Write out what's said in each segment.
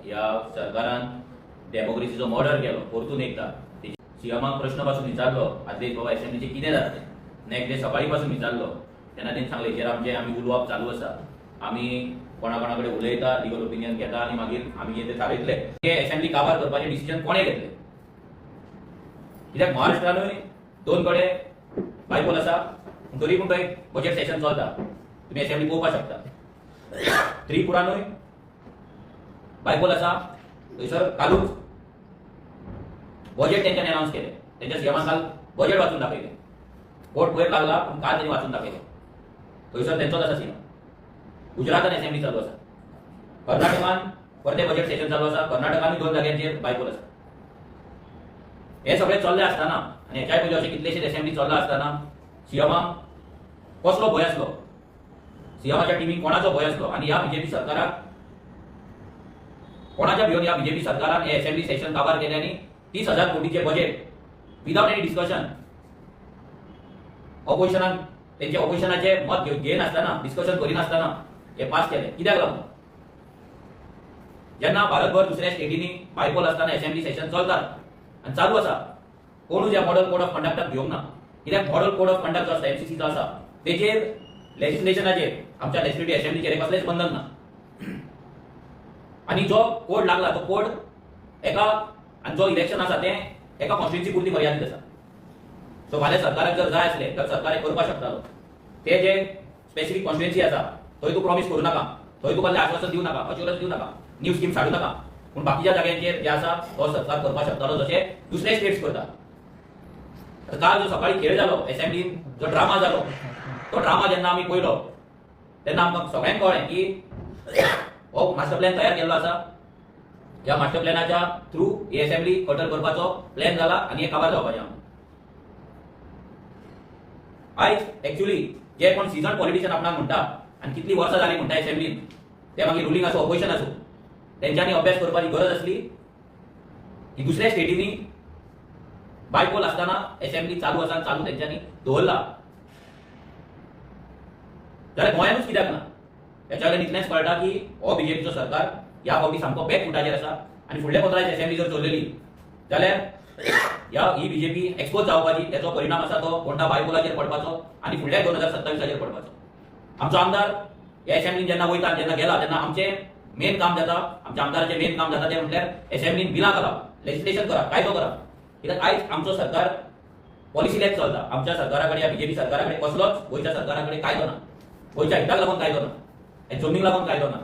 ह्या सरकारान डेमोक्रेसीचो मर्डर केलो परतून एकदा सीएमाक प्रश्न पासून विचारलो आदले बाबा असेंब्लीचे कितें जातलें नेक्स्ट डे सकाळी पासून विचारलो तेन्ना तेणी सांगलें हेर आमी उलोवप चालू आसा आमी कोणा कडेन उलयता लिगल ओपिनियन घेता आनी मागीर आमी कितें थारयतले हे असेंब्ली काबार करपाचें डिसिजन कोणें घेतलें कित्याक महाराष्ट्रानूय दोन कडेन बायपोल आसा तरी पूण थंय बजेट सेशन चलता तुमी असेंब्ली पळोवपाक शकता त्रिपुरानूय बायपोल आसा थंयसर कालूच बजेट तेंच्यानी अनाउन्स केलें तेंच्या सीएमान काल बजेट वाचून दाखयलें कोर्ट पयर लागला पूण काल तेणी वाचून दाखयलें थंयसर तेंचोच आसा सीएम गुजरातान असेंब्ली चालू आसा कर्नाटकान परते बजेट सेशन चालू आसा कर्नाटकानूय दोन जाग्यांचेर बायपोल आसा हे सगळें चल्लें आसतना आनी हेच्याय पयलीं अशें कितलेशेच असेंब्ली चल्ला आसतना सीएमाक कसलो भंय आसलो सीएमाच्या टिमीक कोणाचो भंय आसलो आनी ह्या बीजेपी सरकाराक कोणाच्या भिवन ह्या बीजेपी सरकारान हे असेंब्ली सेशन काबार केले आनी 30,000 कोटीचे बजेट विदाउट एनी डिस्कशन ऑपोजिशनान तेंचे ऑपोजिशनाचे मत घेनासतना डिस्कशन करिनासतना हे पास केले कित्याक लागून जेन्ना भारतभर दुसऱ्या स्टेटींनी बायपोल आसतना असेंब्ली सेशन चलतात आनी चालू आसा कोणूच ह्या मॉडल कोड ऑफ कंडक्टाक घेवंक ना कित्याक मॉडल कोड ऑफ कंडक्ट जो आसा एमसीसीचो आसा तेचेर लेजिस्लेशनाचेर आमच्या लेजिस्लेटिव्ह असेंब्लीचेर कसलेंच बंधन ना आनी जो कोड लागला तो कोड एका आनी जो इलेक्शन आसा तें एका कॉन्स्टिट्युन्सी पुरती मर्यादीत आसा सो फाल्यां सरकाराक जर जाय आसलें तर सरकार करपाक शकतालो ते जे स्पेसिफीक कॉन्स्टिट्युन्सी आसा थंय तूं प्रॉमिस करूं नाका थंय तूं कसलें आश्वासन दिवं नाका अश्युरन्स दिवं नाका न्यू स्कीम हाडूं नाका पूण बाकीच्या जाग्यांचेर जे आसा तो सरकार करपाक शकतालो जशें दुसरे स्टेट्स करता काल जो सकाळी खेळ जालो असेंब्लीन जो ड्रामा जालो तो ड्रामा जेन्ना आमी पळयलो तेन्ना आमकां सगळ्यांक कळ्ळें की हो मास्टर प्लॅन तयार केल्लो आसा ह्या मास्टर प्लॅनाच्या थ्रू ही असेंब्ली कटर करपाचो प्लॅन जाला आनी हे काबार जावपाचें आयज एक्चुअली जे कोण सीझन पॉलिटिशियन आपणाक म्हणटा आनी कितली वर्सां जालीं म्हणटा असेंब्लीन ते मागीर रुलींग आसूं ऑपोजिशन आसूं तेंच्यांनी अभ्यास करपाची गरज आसली की दुसऱ्या स्टेटींनी बायपोल आसतना असेंब्ली चालू आसा चालू तेंच्यांनी दवरला जाल्यार गोंयानूच कित्याक ना हेच्या वयल्यान इतलेंच कळटा की हो बीजेपीचो सरकार ह्या फावटी सामको बॅक फुटाचेर आसा आनी फुडल्या 15 असेंब्ली जर चललेली जाल्यार ही बीजेपी एक्सपोज जावपाची तेचो परिणाम आसा तो कोणता बायपोलाचेर पडपाचो आनी फुडल्या 2027 पडपाचो आमचो आमदार ह्या असेंब्लीन जेन्ना वयता जेन्ना गेला तेन्ना आमचें मेन काम जाता आमच्या आमदाराचें मेन काम जाता तें म्हटल्यार असेंब्लीन बिलां घालप लेजिस्लेशन करप कायदो करप कित्याक आयज आमचो सरकार पॉलिसीलेच चलता आमच्या सरकारा कडेन बीजेपी सरकारा कडेन कसलोच गोंयच्या सरकारा कडेन कायदो ना गोंयच्या हिताक लागून कायदो ना जमनीक लागून कायदो ना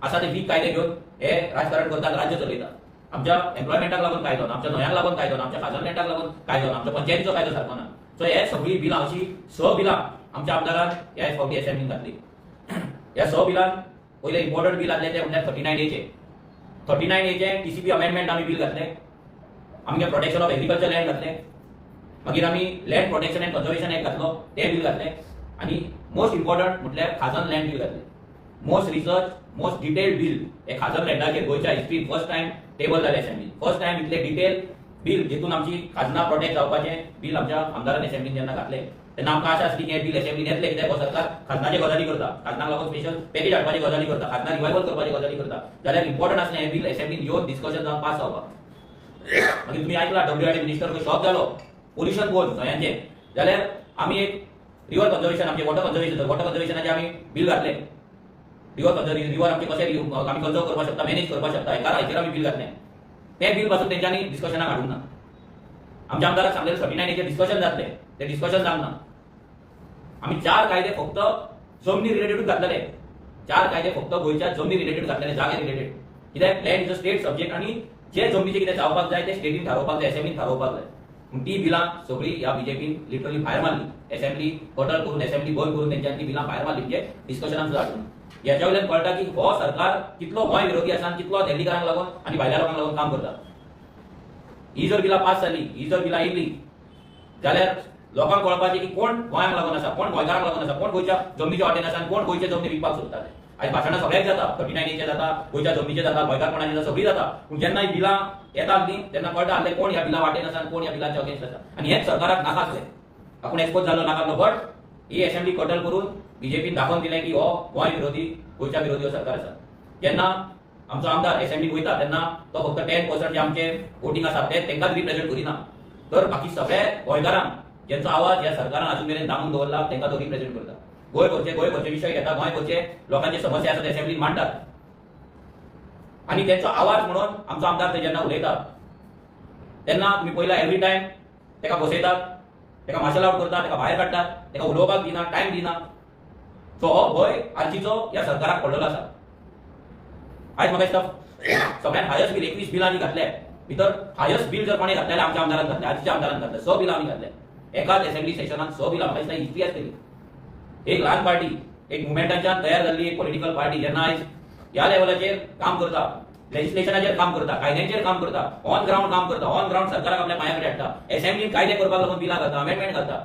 आसा ते वीक कायदे घेवन हे राजकारण करतात राज्य चलयतात आमच्या एम्प्लॉयमेंटाक लागून कायदो ना आमच्या न्हंयांक लागून कायदो ना आमच्या खाजरमेंटाक लागून कायदो ना आमच्या पंचायतीचो कायदो सारको ना सो हे सगळी बिलां अशी 6 बिलां आमच्या आमदारान ह्या फावटी असेंब्लीन घातली ह्या 6 बिलान पयलें इम्पॉर्टंट बिल आसलें तें म्हणल्यार 39A चे टीसीपी अमेंडमेंट आमी बिल घातलें आमगे प्रोटेक्शन ऑफ एग्रीकल्चर लँड घातलें मागीर आमी land protection end conservation act घातलो तें बिल घातलें आनी मोस्ट इम्पॉर्टंट म्हटल्यार खाजन लँड बिल घातलें most research most detailed bill हे खाजन लँडाचेर गोंयच्या हिस्ट्रीन फर्स्ट टायम टेबल जालें असेंब्लीन फर्स्ट टायम इतलें डिटेल बिल जितून आमची खाजना प्रोटेक्ट जावपाचें बिल आमच्या आमदारान असेंब्लीन जेन्ना घातलें तेन्ना आमकां आशा आसली की हे बिल असेंब्लीन येतलें कित्याक हो सरकार खाजनाचे गजाली करता खाजनाक लागून स्पेशल पॅकेज हाडपाची गजाली करता खाजना रिवायवल करपाची गजाली करता जाल्यार इम्पॉर्टंट आसलें हें बिल असेंब्लीन येवन डिस्कशन जावन पास जावपाक मागीर तुमी आयकला WRD मिनिस्टर शॉक जालो पोल्युशन बोर्ड न्हंयांचें जाल्यार आमी एक रिवर कन्जर्वेशन आमचें वॉटर कन्जर्वेशनाचें आमी बिल घातलें रिवर आमचे कशें आमी कंजर्व करपाक शकता मॅनेज करपाक शकता हेचेर आमी बिल घातलें तें बिल पासून तेंच्यांनी डिस्कशनाक हाडूंक ना आमच्या आमदाराक सांगलें 39A डिस्कशन जातलें तें डिस्कशन जावंक ना आमी 4 कायदे फक्त जमनी रिलेटेडूच घातलेले 4 कायदे फक्त गोंयच्या जमनी रिलेटेड घातलेले जागे रिलेटेड कित्याक land is a state subject आनी जे जमनीचें कितें जावपाक जाय तें स्टेटीन थारोवपाक जाय असेंब्लीन थारोवपाक जाय पूण ती बिलां सगळीं ह्या बीजेपीन लिटरली भायर मारली असेंब्ली कटर करून असेंब्ली बंद करून तेंच्यांनी ती बिलां भायर मारली म्हणजे डिस्कशनाक सुद्दां हाडून ह्याच्या वयल्यान कळटा की हो सरकार कितलो गोंय विरोधी आसा आनी कितलो दिल्लीकारांक लागून आनी भायल्या लोकांक लागून काम करता ही जर बिलां पास जाली ही जर बिलां येयली जाल्यार लोकांक कळपाचें की कोण गोंयांक लागून आसा कोण गोंयकारांक लागून आसा कोण गोंयच्या जमनीच्या वाटेन आसा आनी कोण गोंयचे जमनी विकपाक सोदता आयज भाशणां सगळ्याक जाता 39A जाता गोंयच्या जमनीचे जाता गोंयकारपणाचे जाता सगळीं जाता पूण जेन्ना ही बिलां येतात न्ही तेन्ना कळटा आसलें कोण ह्या बिलां वाटेन आसा आनी कोण ह्या बिलांच्या अगेन्स्ट आसा आनी हेच सरकाराक नाका आसलें आपूण एक्सपोज जालो नाकालो बट ही असेंब्ली कटल करून बीजेपीन दाखोवन दिलें की हो गोंय विरोधी गोंयच्या विरोधी हो सरकार आसा जेन्ना आमचो आमदार असेंब्लीक वयता तेन्ना तो फक्त 10% जे आमचे वोटिंग आसा ते तेंकाच रिप्रेझेंट करिना, तर बाकी सगळे गोंयकारांक ज्यांचो आवाज ह्या सरकारान अजून मेरेन दामून दवरला तेंकां तो रिप्रेझेंट करता. गोंयभरचे विशय घेता, गोंयभरचे लोकांचे समस्या आसा ते असेंब्लीन मांडटात आणि त्यांचो आवाज म्हणून आमचो आमदार ते जेन्ना उलयता तेन्ना तुम्ही पयला एवरी टायम तेका बसयतात, तेका मार्शल आउट करतात, तेका भायर काडटात, तेका उलोवपाक दिना, टायम दिना. सो हो भंय आर्चीचो ह्या सरकाराक पडलेलो आसा. आयज म्हाका दिसता सगळ्यात हायस्ट बिल 21 बिलांनी घातले, भितर हायस्ट बिल जर कोणी घातलें आमच्या आमदारान घातलें, आर्चीच्या आमदारान घातलें, 6 बिलां आमी घातले एकाच असेंब्ली सेशनात. 6 बिलां म्हाका दिसता हिस्ट्री आसतली. एक ल्हान पार्टी, एक मुवमेंटाच्यान तयार जाल्ली एक पॉलिटिकल पार्टी जेन्ना आयज ह्या लेवलाचेर काम करता, लेजिस्लेशनाचेर काम करता, कायद्यांचेर काम करता, ऑन ग्राउंड काम करता, ऑन ग्राउंड सरकाराक आपल्या पांया कडेन हाडटा, असेंब्लीन कायदे करपाक लागून बिलां घालता, अमेंडमेंट घालता.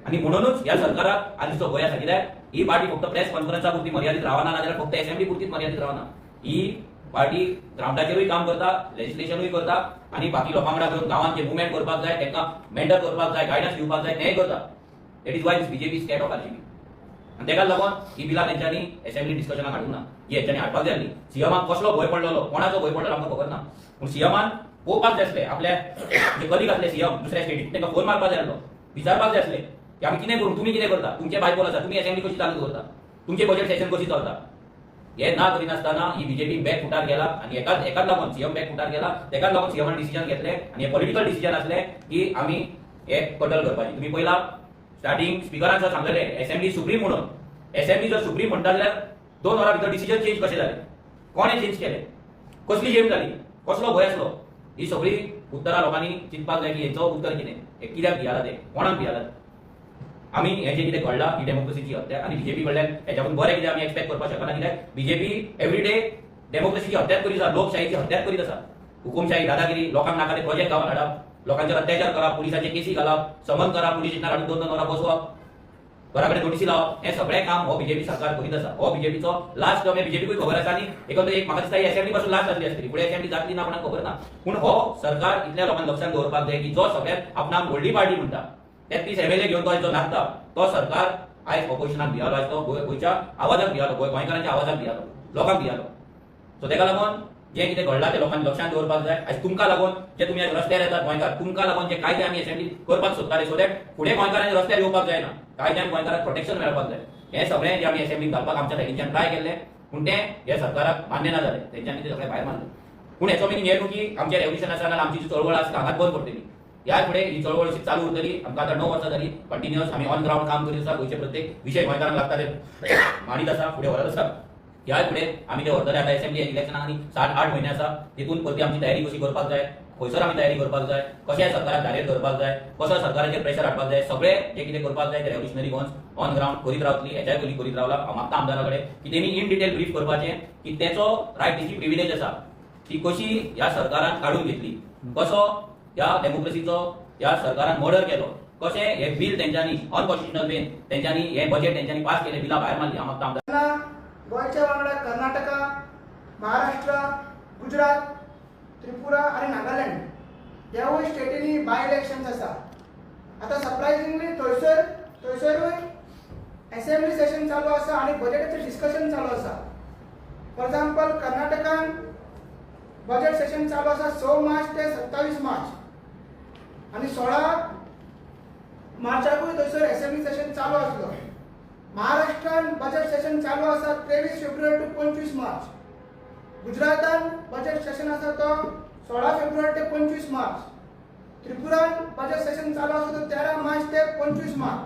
आणि म्हणूनच ह्या सरकाराक आजचो गोंय आसा. कित्याक ही पार्टी फक्त प्रेस कॉन्फरन्सा पुरती मर्यादित रावना, नाजाल्यार फक्त असेंब्ली पुरतीच मर्यादित रावना. ही पार्टी ग्राउंडाचेरूय काम करता, लेजिस्लेशनूय करता आणि बाकी लोकां वांगडा घेवन गांवांत जे मुवमेंट करपाक जाय, तांकां मेंटर करपाक जाय, गायडन्स दिवपाक जाय, तेंय करता. That is why this BJP state of RGB. आणि ताका लागून ही बिलां तेंच्यांनी असेंब्ली डिस्कशनाक हाडूंक ना. ही हेंच्यांनी हाडपाक जाय आसली. सीएमाक कसलो भंय पडलेलो, कोणाचो भंय पडलेलो आमकां खबर ना, पूण सीएमान पळोवपाक जाय आसलें आपल्या जे कलीग आसले सीएम दुसऱ्या स्टेटीक तांकां फोन मारपाक जाय आसलो, विचारपाक जाय आसलें की आमी कितें करूं, तुमी कितें करता, तुमचे बायपोल आसा, तुमी असेंब्ली कशी चालू करता, तुमचे बजेट सेशन कशी चलता. हे ना करिनासतना ही बीजेपी बॅक फुटार गेला आणि एकाच लागून सीएम बॅक फुटार गेला. तेकाच लागून सीएमान डिसिजन घेतले आणि हे पॉलिटिकल डिसिजन आसले की आमी हे कटल करपाची. तुम्ही पहिला स्टार्टिंग स्पीकरान जर सांगलेले असेंब्ली सुप्रीम म्हणून, असेंब्ली जर सुप्रीम म्हणटा जाल्यार 2 वरां भितर डिसिजन चेंज कशें जालें, कोणे चेंज केले, कसली गेम जाली, कसलो भंय आसलो, ही सगळी उत्तरां लोकांनी चिंतपाक जाय की हेचो उत्तर कितें, हे कित्याक भियाला ते, कोणाक भियाला. आमी हे जे कितें घडला ही डेमोक्रेसीची हत्या आणि बीजेपी कडल्यान हेच्याकून बरें कितें आमी एक्सपेक्ट करपाक शकना. कित्याक बीजेपी एवरी डे डेमोक्रेसीची हत्याच करीत आसा, लोकशाहीची हत्याच करीत आसा. हुकुमशाही, दादागिरी, लोकांक नाका ते प्रोजेक्ट गांवांत हाडप, लोकांचेर अत्याचार करप, पुलिसांचे केसी घालप, समन करप, पुलीस स्टेशनार हाडून 2-2 वरां बसवप, घरा कडेन नोटीसी लावप, हे सगळें काम हो बीजेपी सरकार करीत आसा. हो बीजेपीचो लास्ट टर्म, हे बीजेपीकूय खबर आसा आणि एकंदर एक म्हाका दिसता ही असेंब्ली पासून लास्ट जातली आसतली, फुडें असेंब्ली जातली ना कोणाक खबर ना. पूण हो सरकार इतल्या लोकांक लक्षांत दवरपाक जाय की जो सगळ्यात आपणाक व्हडली पार्टी म्हणटा, 33 एमएलए घेवन तो जो नाचता, तो सरकार आयज ऑपोजिशनाक भियालो, आयज तो गोंयच्या आवाजाक भियालो, गोंयकारांच्या आवाजाक भियालो, लोकांक भियालो. सो तेका लागून जे कितें घडलां ते लोकांनी लक्षांत दवरपाक जाय. आयज तुमकां लागून जे तुमी रस्त्यार येतात गोंयकार, तुमकां लागून जे कायदे आमी असेंब्ली करपाक सोदताले, सो दॅट फुडें गोंयकारांनी रस्त्यार येवपाक जायना, कायद्यान गोंयकारांक प्रोटेक्शन मेळपाक जाय. हे सगळें जे आमी असेंब्लीक घालपाक आमच्या सायडीच्यान ट्राय केल्ले, पूण तें हे सरकाराक मान्य ना जालें, तेंच्यांनी ते सगळें भायर मारलें. पूण हेचो मिनींग हें न्हू की आमचें रेव्होल्युशन आसा नाल्यार आमची जी चळवळ आसा हांगाच बंद पडटली. ह्या फुडें ही चळवळ चालू उरतली. आमकां आतां 9 वर्सां जाली, कंटिन्युअस आमी ऑन ग्राउंड काम करीत आसा. गोंयचे प्रत्येक विशय गोंयकारांक लागता ते मांडीत आसा, फुडें व्हरत आसा. ह्या फुडें आमी ते व्हरतले. आतां असेंब्ली इलेक्शनाक आनी 7-8 म्हयने आसा, तितून परती आमची तयारी कशी करपाक जाय, खंयसर आमी तयारी करपाक जाय, कशें सरकाराक धारेर धरपाक जाय, कसो सरकाराचेर प्रेशर हाडपाक जाय, सगळें जे कितें करपाक जाय ते रेव्होल्युशनरी गोन्स ऑन ग्राउंड करीत रावतली. हेच्याय पयलीं करीत रावला. हांव मागता आमदारा कडेन की तेमी इन डिटेल ब्रीफ करपाचें की तेचो रायट, तेची प्रिविलेज आसा ती कशी ह्या सरकारान काडून घेतली, कसो ह्या डेमोक्रेसीचो ह्या सरकारान मर्डर केलो, कशें हे बिल तेंच्यांनी अनकॉन्स्टिट्युशनल वेन तेंच्यांनी हे बजेट तेंच्यांनी पास केले, बिलां भायर मारली. हांव मागता आमदार गोंयच्या वांगडा कर्नाटका, महाराष्ट्र, गुजरात, त्रिपुरा आणि नागालँड ह्यावूय स्टेटींनी बाय इलेक्शन्स आसा. आता सरप्रायझिंगली थंयसरूय असेंब्ली सेशन चालू आसा आणि बजेटाचें डिस्कशन चालू आसा. फॉर एग्जांपल कर्नाटकान बजेट सेशन चालू आसा 6 मार्च ते 27 मार्च आणि 16 मार्चाकूय थंयसर असेंब्ली सेशन चालू आसलो. महाराष्ट्रान बजेट सेशन चालू आसा 23 फेब्रुवारी ते 25 मार्च. गुजरातान बजेट सेशन आसा तो 16 फेब्रुवारी ते 25 मार्च. त्रिपुरान बजेट सेशन चालू आसा तो 13 मार्च ते 25 मार्च.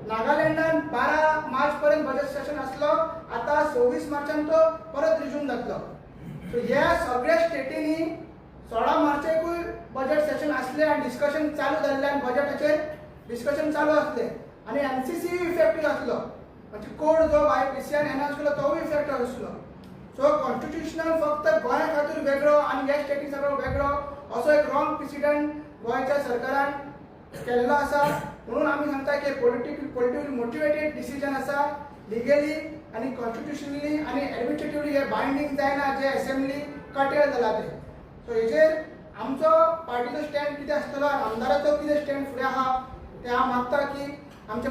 नागालँडान 12 मार्च पर्यंत बजेट सेशन आसलो. आता 26 मार्चान तो परत रिज्यूम जातलो. सो ह्या सगळ्या स्टेटींनी 16 मार्चेकूय बजेट सेशन आसले आणि डिस्कशन चालू जाल्ले आणि बजेटाचेर डिस्कशन चालू आसले आणि एनसीसी इफेक्टीव आसलो, म्हणजे कोड जो आयपीसीआन एनाउन्स केलो तोय इफेक्टीव आसलो. सो कॉन्स्टिट्युशनल फक्त गोंया खातीर वेगळो आणि ह्या स्टेटी सगळो वेगळो असो एक रॉंग प्रेसिडेंट गोंयच्या सरकारान केल्लो आसा. म्हणून आमी सांगता की पॉलिटिकली मोटिवेटेड डिसिजन आसा, लिगली आणि कॉन्स्टिट्युशनली आणि एडमिनिस्ट्रेटिव्हली हे बायंडींग जायना जे असेंब्ली कटेल जाला ते. सो हेजेर आमचो पार्टीचो स्टँड कितें आसतलो, आमदाराचो कितें स्टँड फुडें आहा ते हांव मागता की आमचे